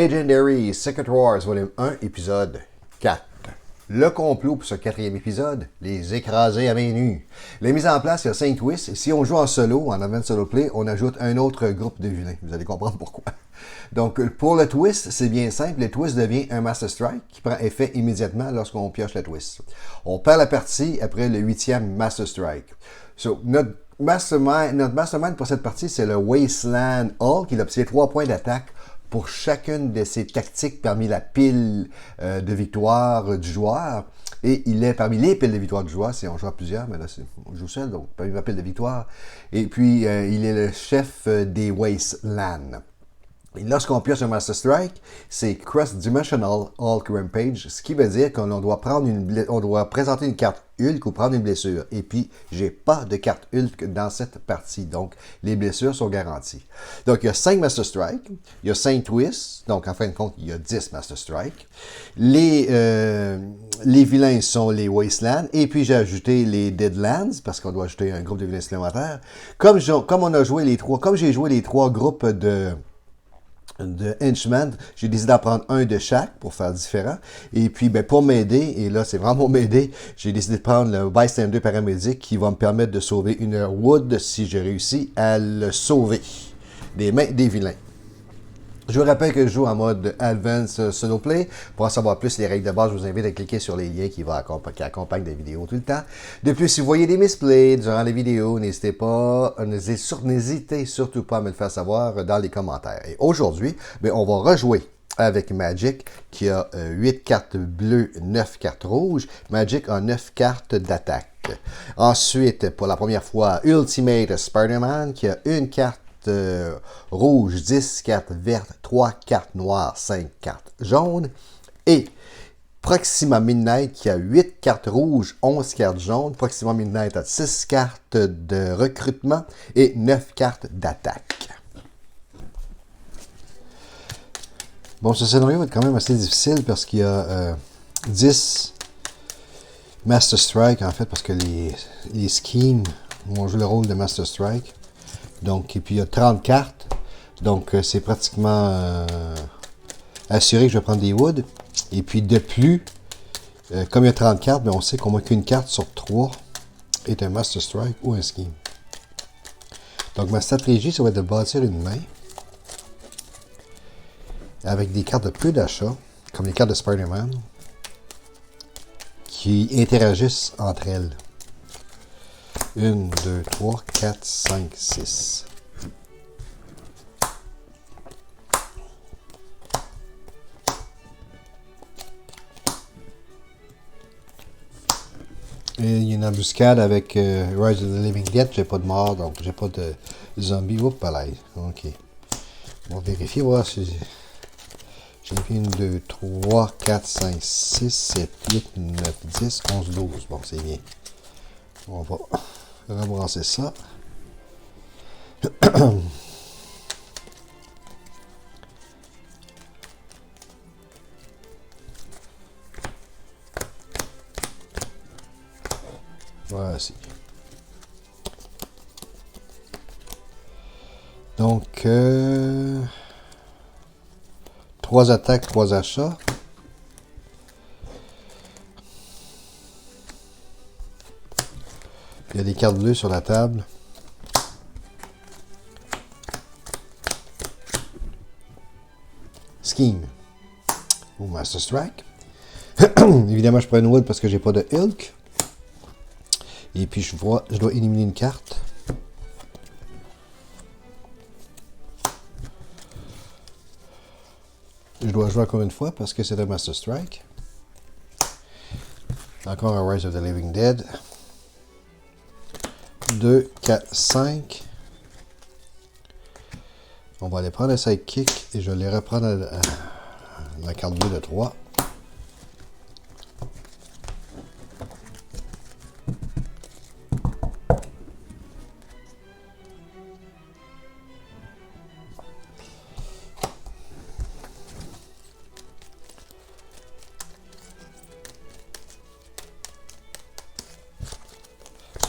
Legendary Secret Wars, volume 1, épisode 4. Le complot pour ce 4e épisode, les écraser à main nue. La mise en place, il y a 5 twists, et si on joue en solo, en Advanced Solo Play, on ajoute un autre groupe de vilains. Vous allez comprendre pourquoi. Donc, pour le twist, c'est bien simple. Le twist devient un Master Strike qui prend effet immédiatement lorsqu'on pioche le twist. On perd la partie après le 8e Master Strike. So, notre mastermind pour cette partie, c'est le Wasteland Hulk. Il obtient 3 points d'attaque pour chacune de ses tactiques parmi la pile de victoire du joueur. Et il est parmi les piles de victoire du joueur, si on joue à plusieurs, mais là, on joue seul, donc parmi ma pile de victoire. Et puis, il est le chef des Wasteland. Et lorsqu'on pioche un Master Strike, c'est Cross-Dimensional Hulk Rampage, ce qui veut dire qu'on doit présenter une carte Hulk ou prendre une blessure. Et puis, j'ai pas de carte Hulk dans cette partie, donc les blessures sont garanties. Donc, il y a 5 Master Strike, il y a 5 twists, donc en fin de compte, il y a 10 Master Strike. Les vilains sont les Wasteland, et puis j'ai ajouté les Deadlands, parce qu'on doit ajouter un groupe de vilains supplémentaires. Comme j'ai joué les 3 groupes de Henchman, j'ai décidé d'en prendre un de chaque pour faire différent. Et puis, pour m'aider, et là, c'est vraiment m'aider, j'ai décidé de prendre le Bystander paramédic qui va me permettre de sauver une Wood si j'ai réussi à le sauver des mains des vilains. Je vous rappelle que je joue en mode Advanced Solo Play. Pour en savoir plus les règles de base, je vous invite à cliquer sur les liens qui accompagnent les vidéos tout le temps. De plus, si vous voyez des misplays durant les vidéos, n'hésitez surtout pas à me le faire savoir dans les commentaires. Et aujourd'hui, on va rejouer avec Magic, qui a 8 cartes bleues, 9 cartes rouges. Magic a 9 cartes d'attaque. Ensuite, pour la première fois, Ultimate Spider-Man, qui a une carte rouge, 10 cartes vertes, 3 cartes noires, 5 cartes jaunes. Et Proxima Midnight qui a 8 cartes rouges, 11 cartes jaunes. Proxima Midnight a 6 cartes de recrutement et 9 cartes d'attaque. Bon, ce scénario va être quand même assez difficile parce qu'il y a 10 Master Strike en fait, parce que les schemes vont jouer le rôle de Master Strike. Donc, et puis il y a 30 cartes. Donc, c'est pratiquement assuré que je vais prendre des Woods. Et puis, de plus, comme il y a 30 cartes, on sait qu'au moins qu'une carte sur 3 est un Master Strike ou un Scheme. Donc, ma stratégie, ça va être de bâtir une main avec des cartes de peu d'achat, comme les cartes de Spider-Man, qui interagissent entre elles. 1, 2, 3, 4, 5, 6. Et il y a une embuscade avec Rise of the Living Dead. J'ai pas de mort, donc j'ai pas de zombies. Oups, là. Ok. On va vérifier, voir si j'ai fait 1, 2, 3, 4, 5, 6, 7, 8, 9, 10, 11, 12. Bon, c'est bien. On va rebrasser ça. Voici. Donc, 3 attaques, 3 achats. Il y a des cartes bleues sur la table. Scheme. Ou Master Strike. Évidemment, je prends une Wood parce que j'ai pas de Hulk. Et puis, je dois éliminer une carte. Je dois jouer encore une fois parce que c'est un Master Strike. Encore un Rise of the Living Dead. 2, 4, 5. On va aller prendre le sidekick et je vais les reprendre à la carte bleue de 3.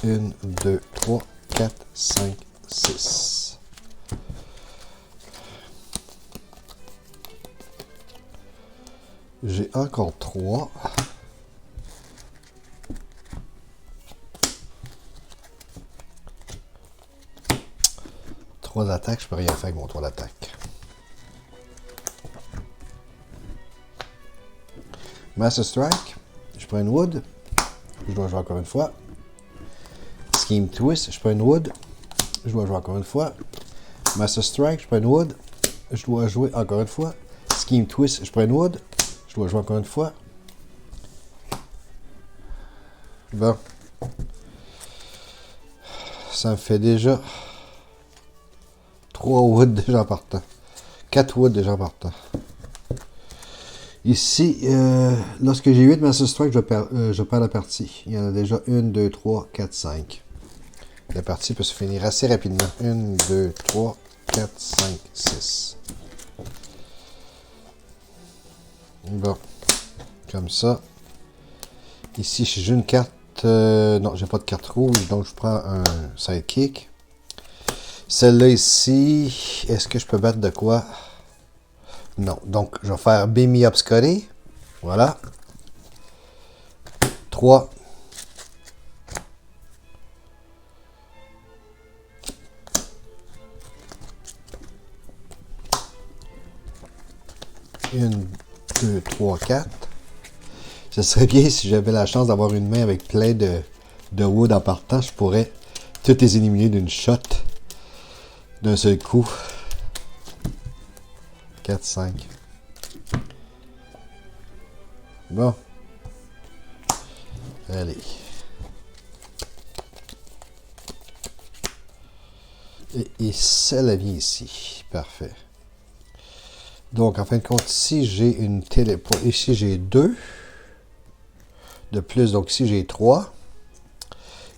Une, 2, 3, 4, 5, 6. J'ai encore 3. Trois attaques, je peux rien faire avec mon 3 d'attaque. Master Strike, je prends une Wood. Je dois jouer encore une fois. Scheme Twist, je prends une Wood. Je dois jouer encore une fois. Master Strike, je prends une Wood. Je dois jouer encore une fois. Scheme Twist, je prends une Wood. Je dois jouer encore une fois. Bon. Ça me fait déjà 3 Wood déjà en partant. 4 Wood déjà en partant. Ici, lorsque j'ai 8 Master Strike, je perds la partie. Il y en a déjà 1, 2, 3, 4, 5. La partie peut se finir assez rapidement. 1, 2, 3, 4, 5, 6. Bon. Comme ça. Ici, j'ai une carte. Non, j'ai pas de carte rouge, donc je prends un sidekick. Celle-là ici, est-ce que je peux battre de quoi? Non. Donc, je vais faire Beam Me Up Scotty. Voilà. 3. Une, 2, 3, 4. Ce serait bien si j'avais la chance d'avoir une main avec plein de wood en partant. Je pourrais toutes les éliminer d'une shot. D'un seul coup. 4, 5. Bon. Allez. Et ça la vie ici. Parfait. Donc, en fin de compte, ici, j'ai une téléport. Ici, j'ai 2. De plus, donc ici, j'ai 3.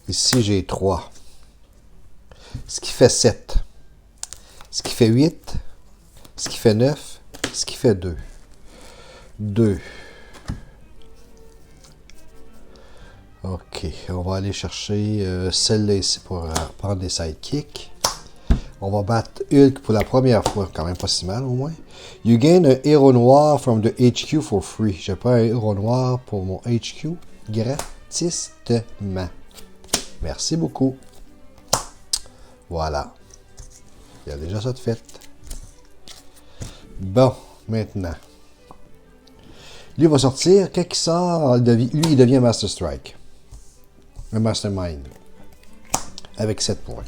Ici, j'ai 3. Ce qui fait 7. Ce qui fait 8. Ce qui fait 9. Ce qui fait 2. 2. Ok, on va aller chercher celle-là ici pour prendre des sidekicks. On va battre Hulk pour la première fois, quand même pas si mal au moins. You gain un héros noir from the HQ for free. Je prends un héros noir pour mon HQ gratuitement. Merci beaucoup. Voilà. Il y a déjà ça de fait. Bon, maintenant. Lui va sortir. Quand il sort, lui, il devient Master Strike. Un Mastermind. Avec 7 points.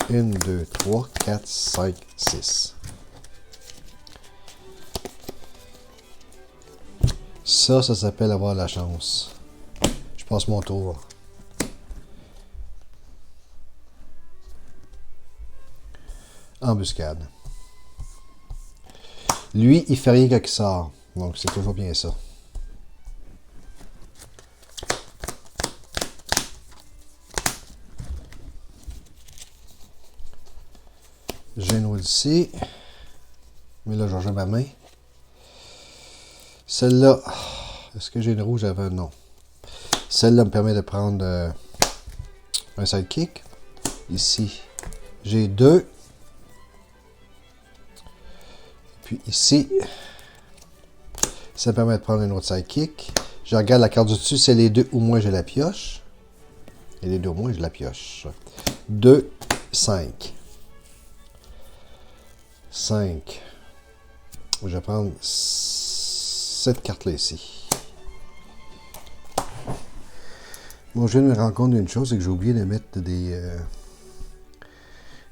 1, 2, 3, 4, 5, 6. Ça s'appelle avoir la chance. Je passe mon tour. Embuscade. Lui, il fait rien quand il sort. Donc, c'est toujours bien ça. J'ai une roue ici. Mais là, je vais jouer ma main. Celle-là, est-ce que j'ai une rouge avant? Non. Celle-là me permet de prendre un sidekick. Ici, j'ai 2. Puis ici, ça me permet de prendre un autre sidekick. Je regarde la carte du dessus, c'est les 2 ou moins j'ai la pioche. Et les 2 ou moins j'ai la pioche. 2, 5. 5. Je vais prendre cette carte-là ici. Bon, je viens de me rendre compte d'une chose, c'est que j'ai oublié de mettre de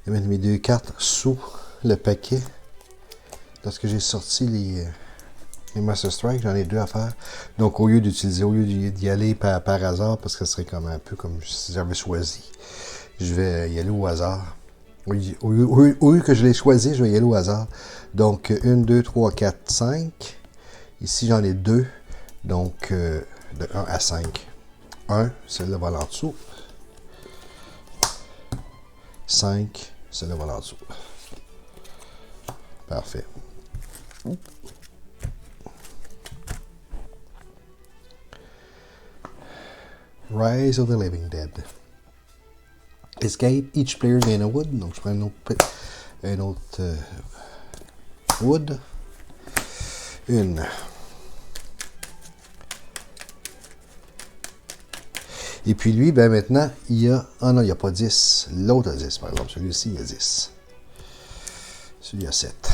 mettre mes 2 cartes sous le paquet. Lorsque j'ai sorti les Master Strike, j'en ai 2 à faire. Donc, au lieu d'y aller par hasard, parce que ce serait comme un peu comme si j'avais choisi, je vais y aller au hasard. Au lieu que je l'ai choisi, je vais y aller au hasard. Donc, 1, 2, 3, 4, 5. Ici, j'en ai 2. Donc, de 1 à 5. 1, celle-là va en dessous. 5, celle-là va en dessous. Parfait. Rise of the Living Dead. Escape. Each player gain a wood. Donc, je prends un autre wood. 1, Et puis lui, ben maintenant, il y a... Ah non, il n'y a pas 10. L'autre a 10, par exemple. Celui-ci, il y a 10. Celui-là, 7.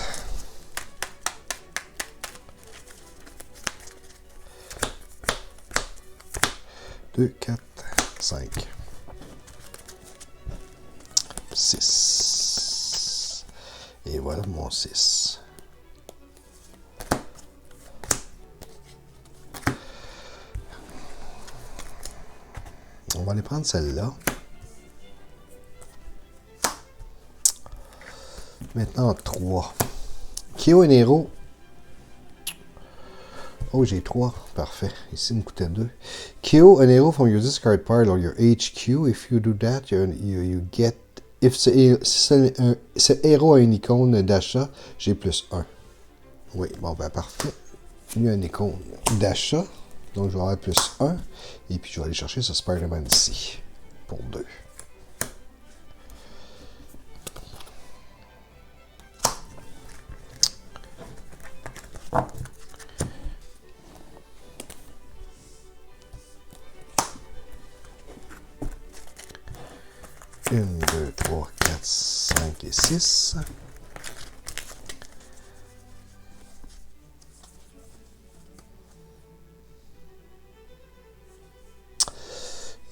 Deux, 4, 5. 6. Et voilà mon 6. On va aller prendre celle-là. Maintenant, 3. Kyo et Nero. Oh, j'ai 3. Parfait. Ici, il me coûtait 2. Kyo and Nero from your discard pile or your HQ. If you do that, you get... If ce héros a une icône d'achat, j'ai plus 1. Oui, bon, ben parfait. Il y a une icône d'achat. Donc, je vais avoir plus 1. Et puis, je vais aller chercher ce Spider-Man ici. Pour 2. Une, 2, 3, 4, 5 et 6.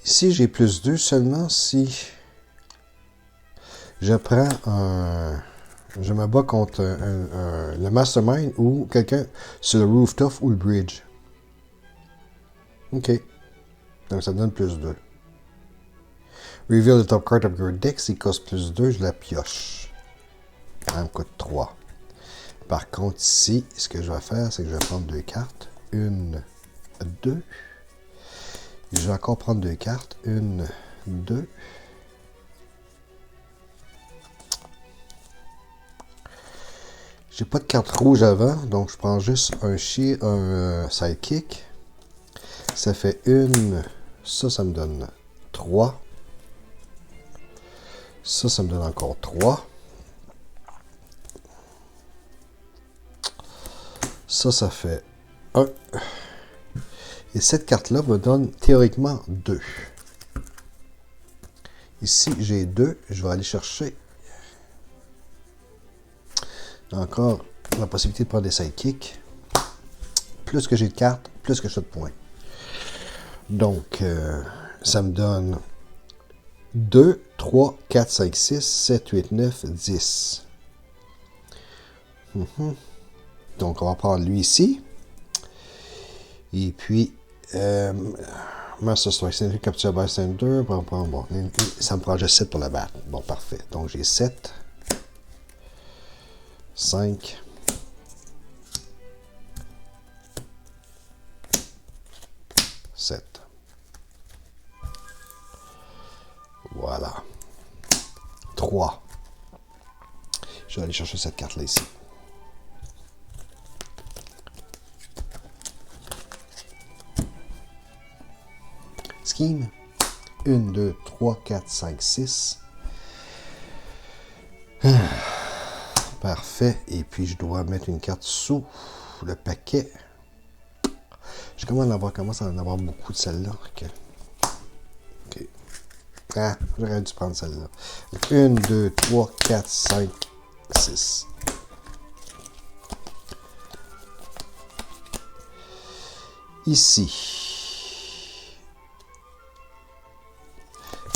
Ici, j'ai plus 2 seulement si je prends un... Je me bats contre le Mastermind ou quelqu'un sur le Rooftop ou le Bridge. OK. Donc, ça donne plus 2. Reveal the top card of your deck. S'il coste plus 2, je la pioche. Ça me coûte 3. Par contre, ici, ce que je vais faire, c'est que je vais prendre 2 cartes. 1, 2. Je vais encore prendre 2 cartes. 1, 2. J'ai pas de carte rouge avant, donc je prends juste un sidekick. Ça fait 1. Ça me donne 3. Ça me donne encore 3. Ça fait 1. Et cette carte-là me donne théoriquement 2. Ici, j'ai 2. Je vais aller chercher encore la possibilité de prendre des sidekicks. Plus que j'ai de cartes, plus que j'ai de points. Donc, ça me donne 2, 3, 4, 5, 6, 7, 8, 9, 10. Donc, on va prendre lui ici. Et puis, Master Strike, Capture Bystander. Bon, ça me prend juste 7 pour la battre. Bon, parfait. Donc, j'ai 7. 5. 7. Voilà. 3. Je vais aller chercher cette carte-là ici. Scheme. 1, 2, 3, 4, 5, 6. Parfait. Et puis, je dois mettre une carte sous le paquet. Je commence à en avoir beaucoup de celles-là. OK. Ah, j'aurais dû prendre celle-là. 1, 2, 3, 4, 5, 6. Ici.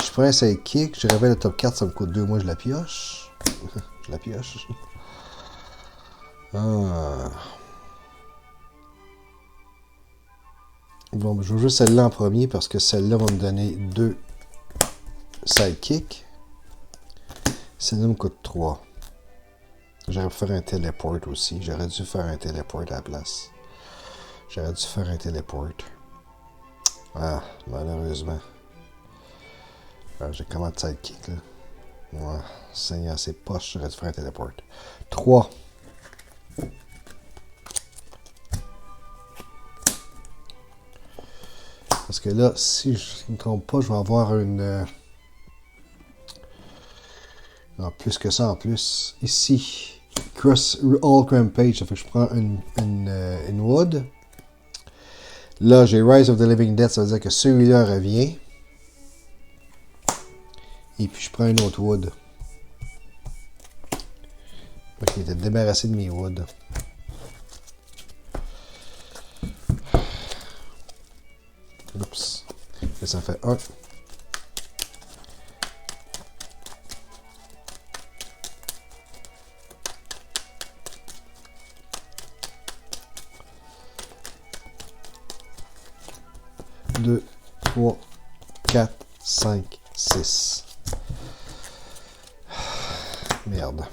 Je prends un sidekick, je révèle le top 4, ça me coûte 2, moi je la pioche. Je la pioche. Ah. Bon, je veux juste celle-là en premier parce que celle-là va me donner 2 sidekicks. Celle-là me coûte 3. J'aurais pu faire un téléport aussi. J'aurais dû faire un téléport à la place. Ah, malheureusement. J'ai comment de sidekick là. Ouais, Seigneur, c'est poche, j'aurais dû faire un téléport. 3. Parce que là, si je ne me trompe pas, je vais avoir une... Non, plus que ça en plus. Ici, Cross All Rampage, ça fait que je prends une Wood. Là, j'ai Rise of the Living Dead, ça veut dire que celui-là revient. Et puis je prends un autre wood. Ok, j'étais débarrassé de mes woods. Oups. Et ça fait 1. Deux, 3, 4, 5, 6. Merde.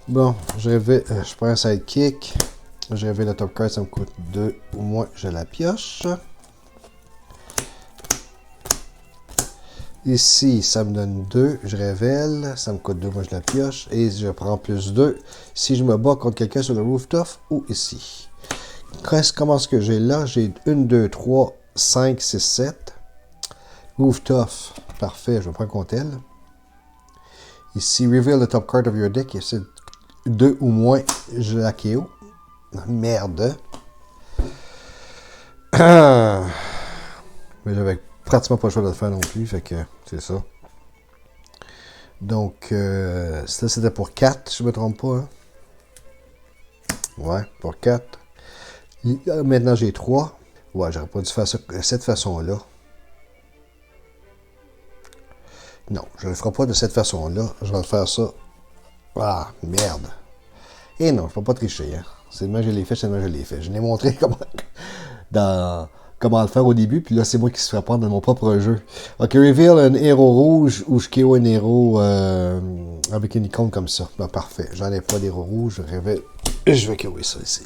Bon, je prends un sidekick. Je révèle le top card, ça me coûte 2. Au moins, je la pioche. Ici, ça me donne 2. Je révèle. Ça me coûte 2. Moi, je la pioche. Et je prends plus 2. Si je me bats contre quelqu'un sur le rooftop ou ici. Comment est-ce que j'ai là? J'ai 1, 2, 3, 5, 6, 7. Rooftop. Parfait. Je vais prendre contre elle. Ici, reveal the top card of your deck. Ici, 2 ou moins, je la KO. Merde. Mais j'avais pratiquement pas le choix de le faire non plus, fait que c'est ça. Donc, ça c'était pour 4, si je me trompe pas. Hein? Ouais, pour 4. Maintenant j'ai 3. Ouais, j'aurais pas dû faire ça de cette façon-là. Non, je ne le ferai pas de cette façon-là. Je vais faire ça. Ah, merde. Et non, je ne peux pas tricher. Hein. C'est demain que je l'ai fait, c'est demain que je l'ai fait. Je l'ai montré comment le faire au début, puis là, c'est moi qui se fais prendre dans mon propre jeu. Ok, reveal un héros rouge ou je KO un héros avec une icône comme ça. Ben, parfait. J'en ai pas d'héros rouge. Je vais KO ça ici.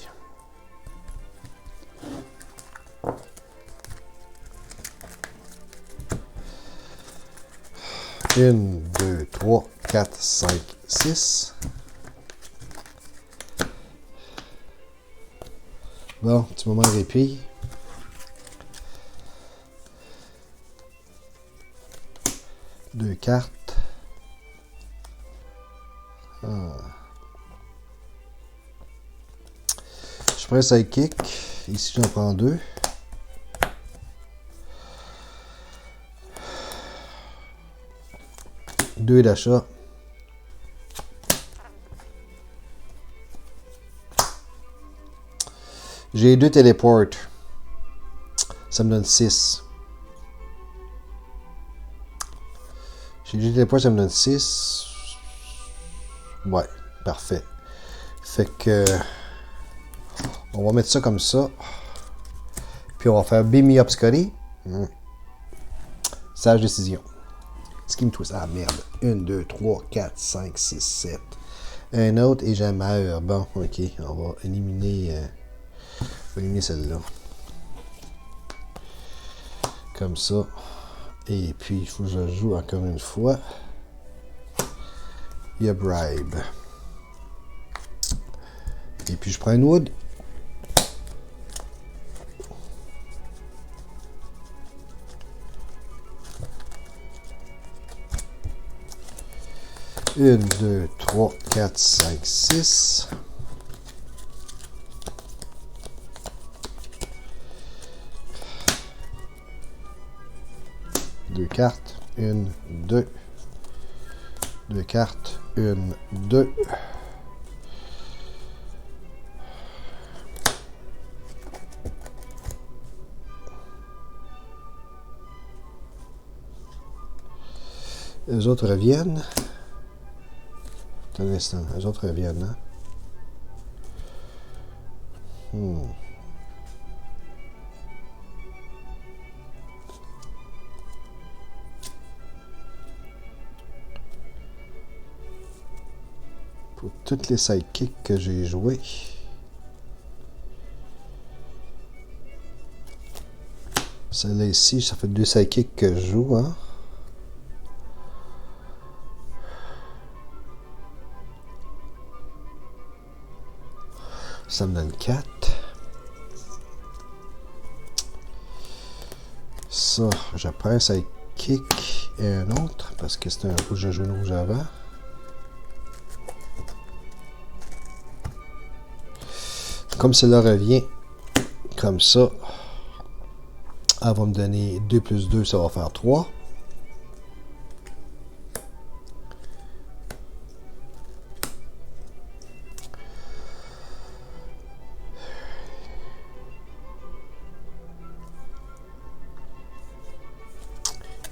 Une, 2, 3, 4, 5, 6. Bon, petit moment de répit. Deux cartes. Ah. Je prends un sidekick. Ici, j'en prends 2. Deux d'achat. J'ai 2 téléports. Ça me donne 6. J'ai 2 téléports, ça me donne 6. Ouais, parfait. Fait que... On va mettre ça comme ça. Puis on va faire Beam Me Up Scotty. Sage décision. Skim Twist. Ah merde. 1, 2, 3, 4, 5, 6, 7. Un autre et je meurs. Bon, ok. On va éliminer... celle-là. Comme ça. Et puis, il faut que je joue encore une fois. Il y a Bribe. Et puis, je prends une wood. Une, 2, 3, 4, 5, 6. Deux cartes, 1, 2. Deux cartes, 1, 2. Les autres reviennent. Un instant, les autres reviennent. Hein? Pour toutes les sidekicks que j'ai joués. Celle-là ici, ça fait 2 sidekicks que je joue, hein. Ça me donne 4. Ça, je prends un sidekick et un autre, parce que c'est un rouge, je joue un rouge avant. Comme cela revient, comme ça, elle va me donner 2 plus 2, ça va faire 3.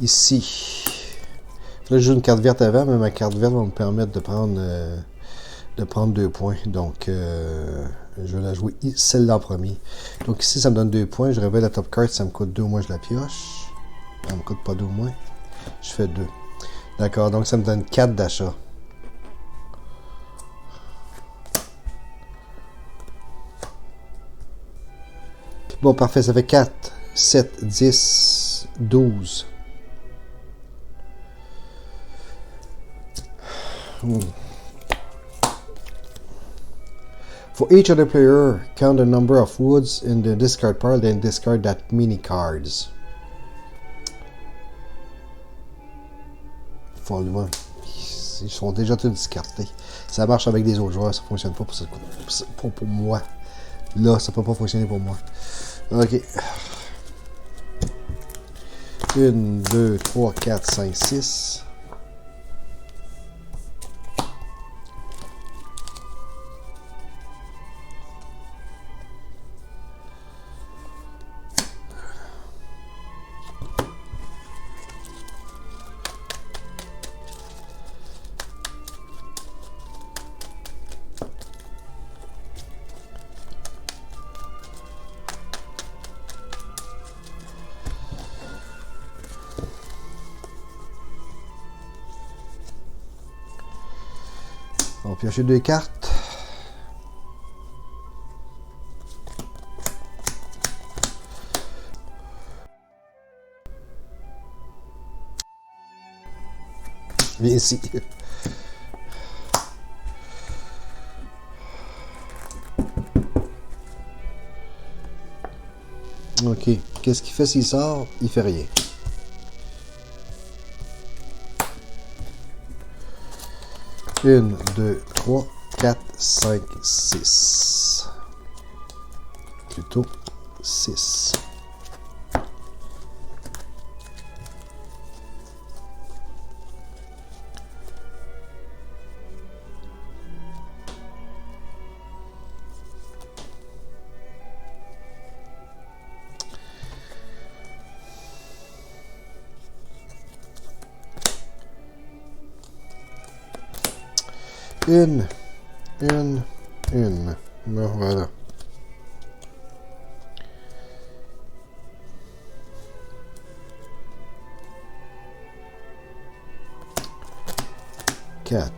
ici. Là, j'ai une carte verte avant, mais ma carte verte va me permettre de prendre 2 points. Donc, je vais la jouer celle-là en premier. Donc ici, ça me donne 2 points. Je révèle la top card, ça me coûte 2 au moins, je la pioche. Ça me coûte pas 2 au moins. Je fais 2. D'accord, donc ça me donne 4 d'achat. Bon, parfait, ça fait 4, 7, 10, 12. For each other player, count the number of woods in the discard pile, then discard that mini cards. Follement. Ils sont déjà tous discartés. Ça marche avec des autres joueurs, ça fonctionne pas pour moi. Là, ça peut pas fonctionner pour moi. Ok. 1, 2, 3, 4, 5, 6. On va piocher 2 cartes. Viens ici. Ok. Qu'est-ce qu'il fait s'il sort? Il fait rien. Une, 2, 3, 4, 5, 6. Plutôt 6. Une. Bon, voilà. Quatre.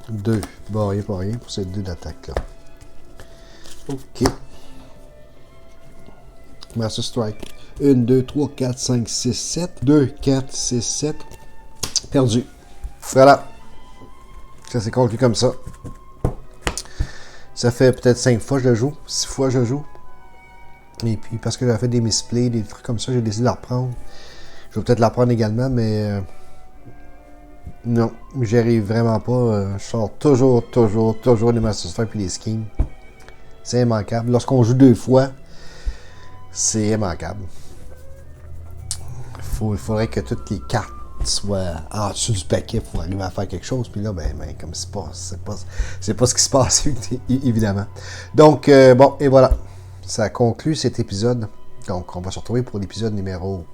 Deux. Bon, il n'y a pas rien pour cette 2 d'attaque là. Ok. Master Strike. 1, 2, 3, 4, 5, 6, 7. 2, 4, 6, 7. Perdu. Voilà. Ça s'est conclu comme ça. Ça fait peut-être 5 fois que je le joue. 6 fois que je le joue. Et puis, parce que j'ai fait des misplays, des trucs comme ça, j'ai décidé de la reprendre. Je vais peut-être la reprendre également, mais... non, j'y arrive vraiment pas. Je sors toujours les Master Strike et les schemes. C'est immanquable. Lorsqu'on joue 2 fois, c'est immanquable. Il faudrait que toutes les cartes soient en dessous du paquet pour arriver à faire quelque chose. Puis là, comme c'est pas ce qui se passe, évidemment. Donc, bon, et voilà. Ça conclut cet épisode. Donc, on va se retrouver pour l'épisode numéro